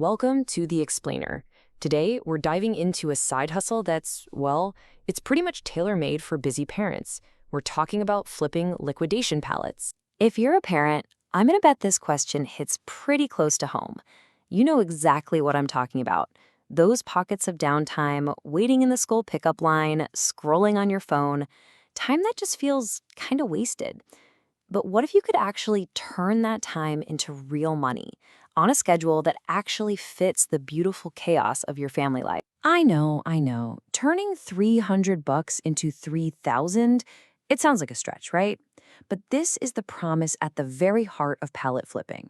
Welcome to The Explainer. Today, we're diving into a side hustle that's, well, it's pretty much tailor-made for busy parents. We're talking about flipping liquidation pallets. If you're a parent, I'm going to bet this question hits pretty close to home. You know exactly what I'm talking about. Those pockets of downtime, waiting in the school pickup line, scrolling on your phone, time that just feels kind of wasted. But what if you could actually turn that time into real money on a schedule that actually fits the beautiful chaos of your family life? I know. Turning $300 into 3,000, it sounds like a stretch, right? But this is the promise at the very heart of pallet flipping.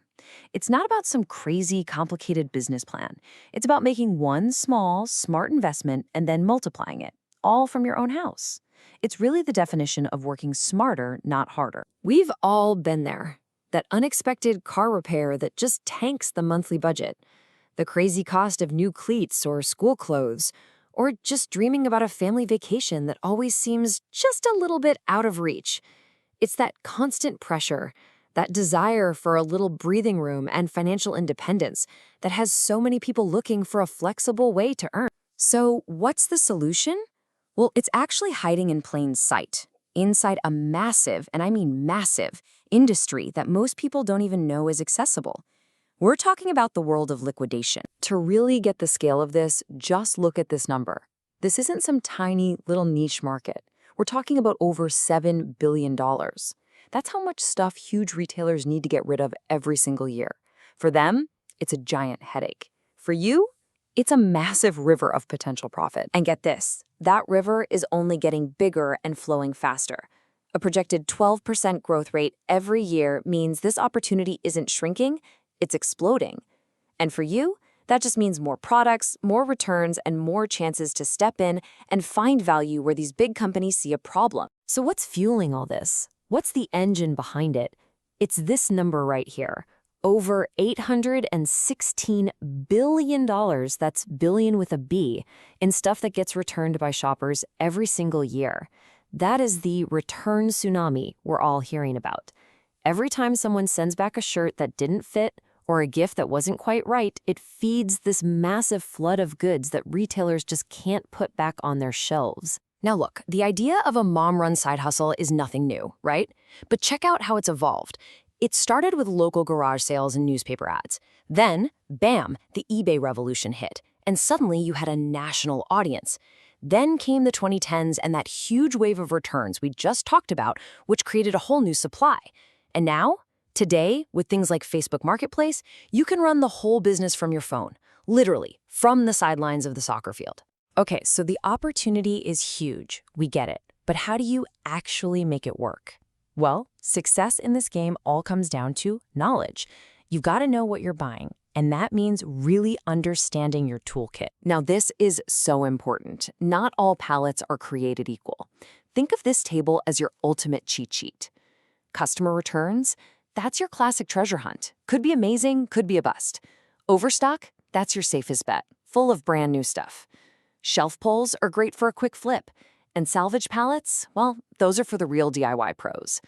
It's not about some crazy, complicated business plan. It's about making one small, smart investment and then multiplying it, all from your own house. It's really the definition of working smarter, not harder. We've all been there. That unexpected car repair that just tanks the monthly budget. The crazy cost of new cleats or school clothes. Or just dreaming about a family vacation that always seems just a little bit out of reach. It's that constant pressure, that desire for a little breathing room and financial independence that has so many people looking for a flexible way to earn. So what's the solution? Well, it's actually hiding in plain sight, inside a massive, and I mean massive, industry that most people don't even know is accessible. We're talking about the world of liquidation. To really get the scale of this, just look at this number. This isn't some tiny little niche market. We're talking about over $7 billion. That's how much stuff huge retailers need to get rid of every single year. For them, it's a giant headache. For you, it's a massive river of potential profit. And get this, that river is only getting bigger and flowing faster. A projected 12% growth rate every year means this opportunity isn't shrinking, it's exploding. And for you, that just means more products, more returns, and more chances to step in and find value where these big companies see a problem. So what's fueling all this? What's the engine behind it? It's this number right here. Over $816 billion, that's billion with a B, in stuff that gets returned by shoppers every single year. That is the return tsunami we're all hearing about. Every time someone sends back a shirt that didn't fit or a gift that wasn't quite right, it feeds this massive flood of goods that retailers just can't put back on their shelves. Now look, the idea of a mom-run side hustle is nothing new, right? But check out how it's evolved. It started with local garage sales and newspaper ads. Then, bam, the eBay revolution hit, and suddenly you had a national audience. Then came the 2010s and that huge wave of returns we just talked about, which created a whole new supply. And now, today, with things like Facebook Marketplace, you can run the whole business from your phone, literally, from the sidelines of the soccer field. Okay, so the opportunity is huge, we get it, but how do you actually make it work? Well, success in this game all comes down to knowledge. You've got to know what you're buying, and that means really understanding your toolkit. Now, this is so important. Not all pallets are created equal. Think of this table as your ultimate cheat sheet. Customer returns, that's your classic treasure hunt. Could be amazing, could be a bust. Overstock, that's your safest bet, full of brand new stuff. Shelf pulls are great for a quick flip. And salvage pallets, well, those are for the real DIY pros.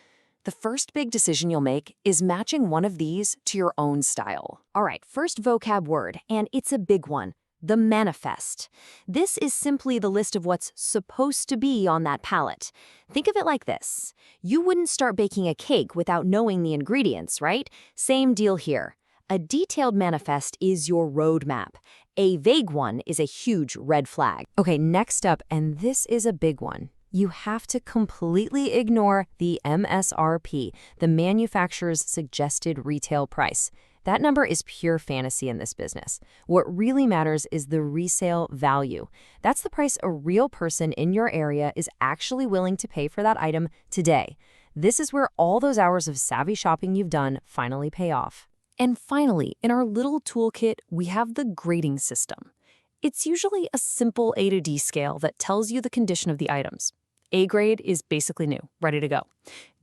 The first big decision you'll make is matching one of these to your own style. All right, first vocab word, and it's a big one, the manifest. This is simply the list of what's supposed to be on that pallet. Think of it like this. You wouldn't start baking a cake without knowing the ingredients, right? Same deal here. A detailed manifest is your roadmap. A vague one is a huge red flag. Okay, next up, and this is a big one. You have to completely ignore the MSRP, the manufacturer's suggested retail price. That number is pure fantasy in this business. What really matters is the resale value. That's the price a real person in your area is actually willing to pay for that item today. This is where all those hours of savvy shopping you've done finally pay off. And finally, in our little toolkit, we have the grading system. It's usually a simple A to D scale that tells you the condition of the items. A grade is basically new, ready to go.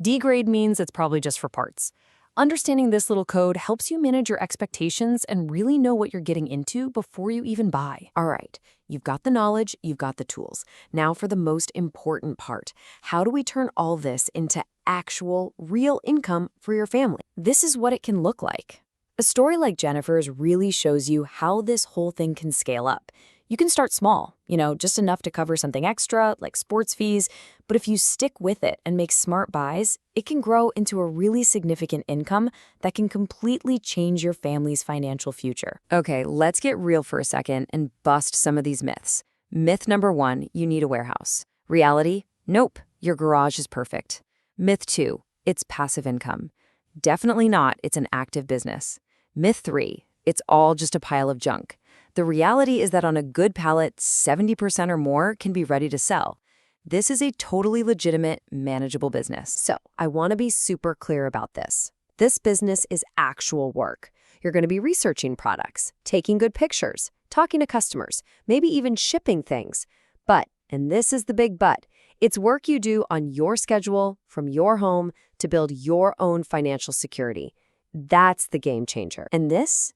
D grade means it's probably just for parts. Understanding this little code helps you manage your expectations and really know what you're getting into before you even buy. All right, you've got the knowledge, you've got the tools. Now for the most important part. How do we turn all this into actual, real income for your family? This is what it can look like. A story like Jennifer's really shows you how this whole thing can scale up. You can start small, just enough to cover something extra, like sports fees, but if you stick with it and make smart buys, it can grow into a really significant income that can completely change your family's financial future. Okay, let's get real for a second and bust some of these myths. Myth number 1, you need a warehouse. Reality? Nope, your garage is perfect. Myth 2, it's passive income. Definitely not, it's an active business. Myth 3, it's all just a pile of junk. The reality is that on a good pallet, 70% or more can be ready to sell. This is a totally legitimate, manageable business. So, I want to be super clear about this. This business is actual work. You're going to be researching products, taking good pictures, talking to customers, maybe even shipping things. But, and this is the big but, it's work you do on your schedule, from your home, to build your own financial security. That's the game changer. And this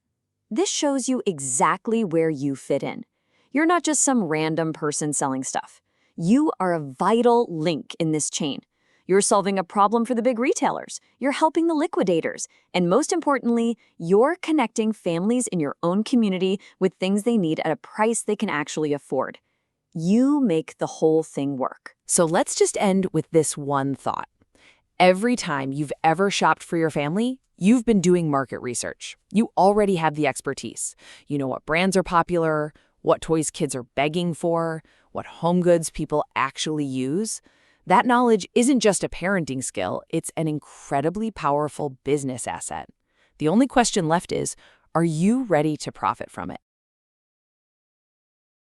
shows you exactly where you fit in. You're not just some random person selling stuff. You are a vital link in this chain. You're solving a problem for the big retailers. You're helping the liquidators. And most importantly, you're connecting families in your own community with things they need at a price they can actually afford. You make the whole thing work. So let's just end with this one thought. Every time you've ever shopped for your family, you've been doing market research. You already have the expertise. You know what brands are popular, what toys kids are begging for, what home goods people actually use. That knowledge isn't just a parenting skill, it's an incredibly powerful business asset. The only question left is, are you ready to profit from it?